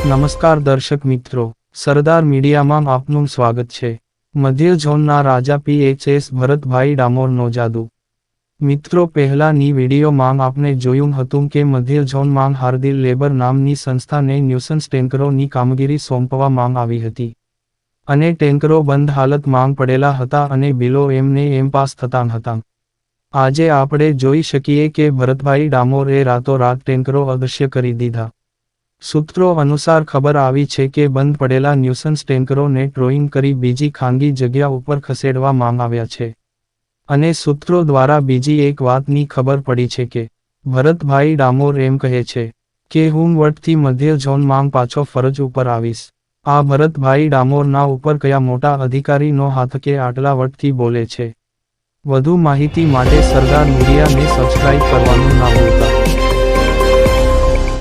નમસ્કાર દર્શક મિત્રો, સરદાર મીડિયામાં આપનું સ્વાગત છે। મધ્ય ઝોનના રાજા PHS ભરતભાઈ ડામોરનો જાદુ। મિત્રો, પહેલાની વિડીયોમાં આપણે જોયું હતું કે મધ્ય ઝોનમાં હાર્દિલ લેબર નામની સંસ્થાને ન્યુસન્સ ટેન્કરોની કામગીરી સોંપવામાં આવી હતી અને ટેન્કરો બંધ હાલતમાં પડેલા હતા અને બિલો એમને એમ પાસ થતા હતા। આજે આપણે જોઈ શકીએ કે ભરતભાઈ ડામોરે રાતોરાત ટેન્કરો અદૃશ્ય કરી દીધા। સૂત્રો અનુસાર ખબર આવી છે કે બંધ પડેલા ન્યુસન્સ ટેન્કરોને ટ્રોઈંગ કરી બીજી ખાનગી જગ્યા ઉપર ખસેડવામાં આવ્યા છે અને સૂત્રો દ્વારા બીજી એક વાતની ખબર પડી છે કે ભરતભાઈ ડામોર એમ કહે છે કે હું વટથી મધ્ય ઝોનમાં પાછો ફરજ ઉપર આવીશ। આ ભરતભાઈ ડામોરના ઉપર કયા મોટા અધિકારીનો હાથ કે આટલા વટથી બોલે છે? વધુ માહિતી માટે સરદાર મીડિયાને સબસ્ક્રાઇબ કરવાનું ના ભૂલતા।